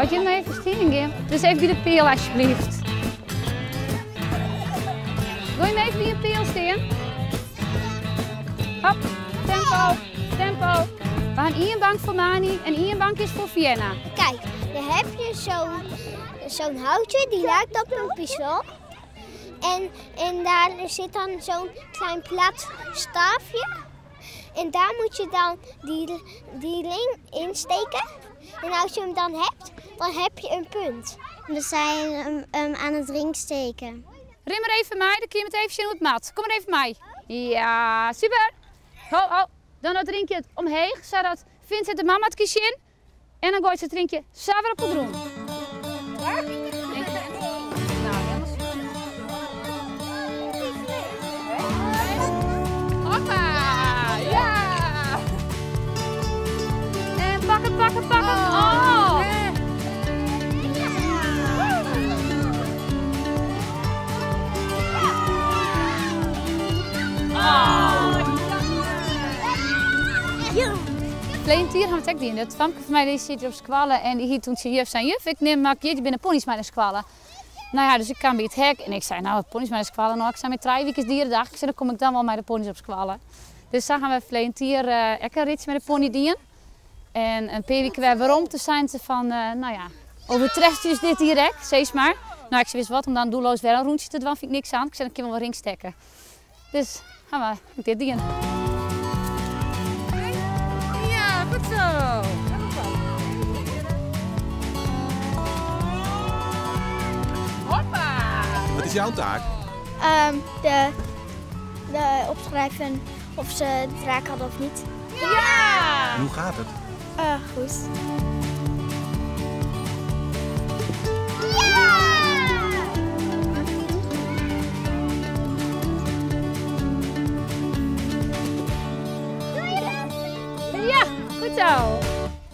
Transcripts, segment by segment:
Had je hem even stieling in? Dus even bij de peel alsjeblieft. Wil je hem even bij je peel staan? Hop, tempo, tempo. We gaan één bank voor Mani en één bank is voor Vienna. Kijk, dan heb je zo'n houtje, die lijkt op een pistool. En daar zit dan zo'n klein plat staafje. En daar moet je dan die ring insteken. En als je hem dan hebt, dan heb je een punt. We zijn aan het ring steken. Rim maar even mij, dan kun je het even zien hoe het mat. Kom maar even mij. Ja, super. Ho, dan het drinkje omheen, zodat Vincent de mama het kiesje in. En dan gooit ze het drinkje zo weer op de grond. Waar? Hoppa! Ja! En pakken, pakken, pakken. Oh! Pleentier gaan we het ook doen. Het famke van mij die zit op squallen en die hier toen zijn juf zijn juf. Ik neem maar je binnen ponies met een squallen. Nou ja, dus ik kan bij het hek en ik zei nou ponies met een squallen. Nou, ik zei met 3 weken dierendag. Ik zei dan kom ik dan wel met de ponies op squallen. Dus dan gaan we Pleentier een ritje met de pony dienen. En een paar weken weer waarom te zijn ze van nou ja, overtreft dus dit direct, steeds maar. Nou, ik zei wist wat om dan doelloos weer een rondje te doen, vind ik niks aan. Ik zei dan kunnen we wel ringstekken. Dus gaan we dit dienen. Goed zo. Hoppa! Wat is jouw taak? De opschrijven of ze de draak hadden of niet. Ja! En hoe gaat het? Goed. Ja! Ja, goed zo.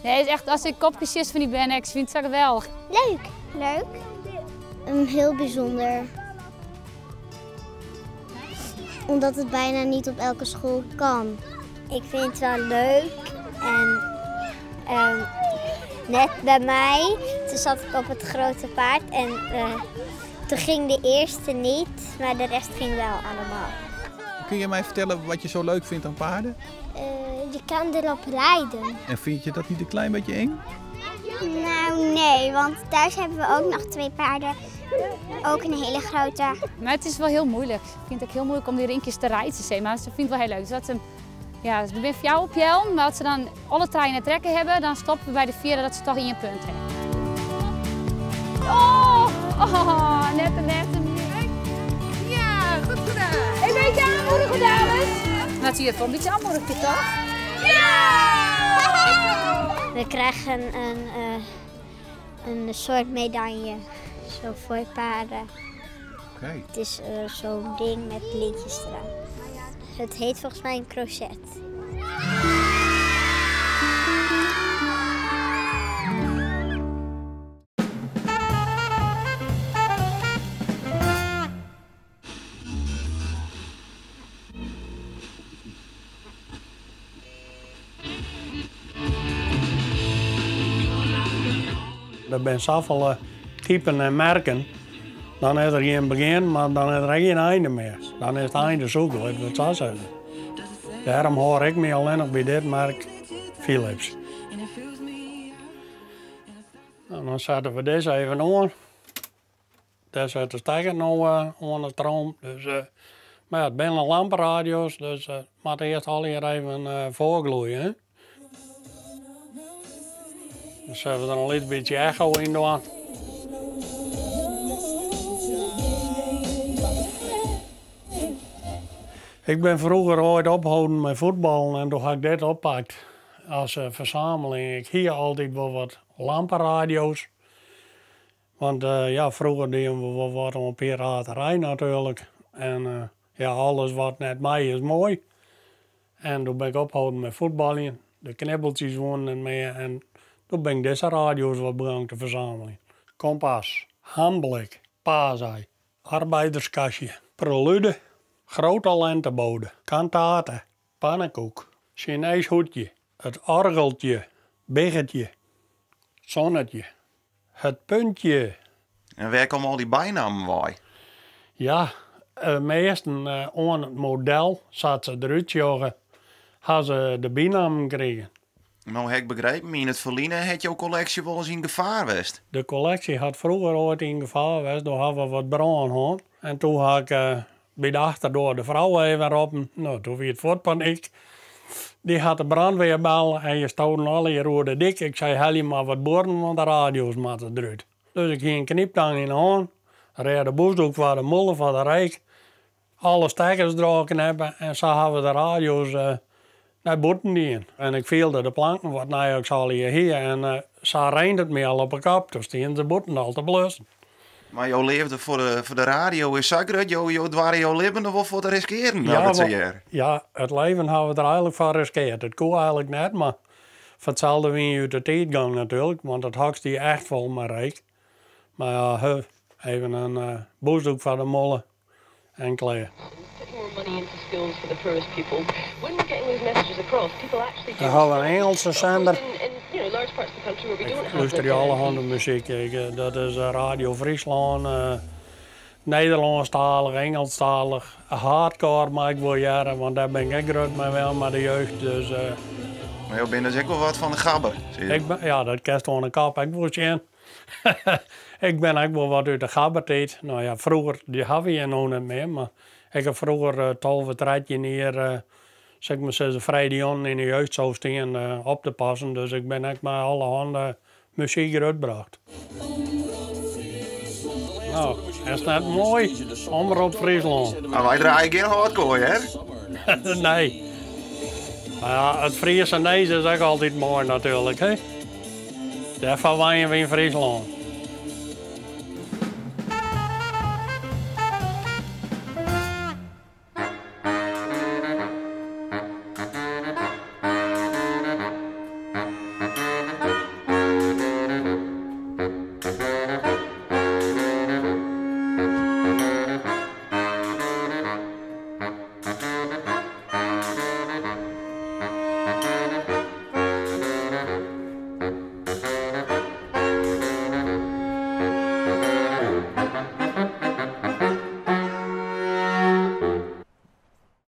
Nee, is echt, als ik kopjes van die BNX vind, het geweldig. Leuk. Leuk. Heel bijzonder. Omdat het bijna niet op elke school kan. Ik vind het wel leuk. En net bij mij, toen zat ik op het grote paard en toen ging de eerste niet, maar de rest ging wel allemaal. Kun je mij vertellen wat je zo leuk vindt aan paarden? Je kan erop rijden. En vind je dat niet een klein beetje eng? Nou nee, want thuis hebben we ook nog 2 paarden. Ook een hele grote. Maar het is wel heel moeilijk. Ik vind het ook heel moeilijk om die rinkjes te rijden, maar ze vindt het wel heel leuk. Dus dat ze, ja, ze beginnen voor jou op je helm, maar als ze dan alle treinen trekken hebben, dan stoppen we bij de 4e dat ze toch in je punt hebben. Oh, net een ja, goed gedaan. Een beetje aanmoedigen, dames. Natuurlijk, een beetje aanmoedigen, toch? Ja! We krijgen een soort medaille, zo voor paarden. Oké. Het is zo'n ding met lintjes eraan. Het heet volgens mij een crochet. Er zijn zoveel typen en merken. Dan is er geen begin, maar dan is er geen einde meer. Dan is het einde zoeken, laten we het zo zeggen. Daarom hoor ik me alleen nog bij dit merk Philips. En dan zetten we deze even aan. Daar zit de stekker nou aan de stroom. Dus, maar ja, het zijn lampenradio's, dus moet eerst al hier even voorgloeien. Hè? Dus hebben we er een beetje echo in doen. Ik ben vroeger ooit opgehouden met voetbal en toen had ik dit oppakt als verzameling. Ik hier altijd wel wat lampenradio's. Want ja, vroeger deden we wel wat om piraterij natuurlijk. En ja, alles wat net mij is mooi. En toen ben ik opgehouden met voetballen. De knibbeltjes woonden meer. En toen ben ik deze radio's wat begonnen te verzamelen. Kompas, handblik, paasei, arbeiderskastje, prelude, grote lentebode, kantaten, pannenkoek, Chinees hoedje, het orgeltje, biggetje, zonnetje, Het puntje. En waar komen al die bijnamen bij? Ja, meesten aan het model, zat ze eruit joggen, hadden ze de bijnamen gekregen. Nou, heb ik begrepen, in het verliezen had jouw collectie wel eens in gevaar geweest. De collectie had vroeger ooit in gevaar geweest, toen hadden we wat brand gehad. En toen had ik bij de achterdoor de vrouw even roepen, nou, toen werd het voortpaniek. Die had de brandweer bellen en je stoten alle je rode dik. Ik zei, hel je maar wat borden, want de radio's moeten eruit. Dus ik ging een kniptang in de hand, reed de boesdoek voor de molen van de Rijk. Alle stekkers drogen hebben en zo hebben we de radio's naar buiten dienen. En ik veelde de planken wat nou ik zal hier en zo reinde het me al op een kap. Dus die in de buiten al te blussen. Maar jou leefde voor de radio is zakerd, jou dwaren jouw leven wel voor te riskeren. Ja, het leven hebben we er eigenlijk voor riskeerd. Het kon eigenlijk net, maar voor hetzelfde win je uit de tijdgang natuurlijk, want het hakst die echt vol maar rijk. Maar ja, even een boesdoek van de molen en klaar. We hebben een Engelse zender. Ik luister allerhande muziek. Dat is Radio Friesland, Nederlandstalig, Engelstalig, hardcore mag ik wel jaren, want daar ben ik groot mee wel met de jeugd. Dus, maar je bent dus ook wel wat van de gabber. Ja, dat kerst gewoon een kap. Ik moet zien. Ik ben ook wel wat uit de gabbertijd. Nou ja, vroeger, die hadden we nog niet meer, maar ik heb vroeger 12 treitje hier, zeg maar ze vrijdag in de jeugd zou staan op te passen. Dus ik ben ook maar allerhande muziek uitgebracht. Nou, is dat mooi? Omroep Friesland. Maar wij draaien geen hardcore, hè? Nee. Maar ja, het Friese neus is ook altijd mooi natuurlijk, hè? Daarvan wonen we in Friesland.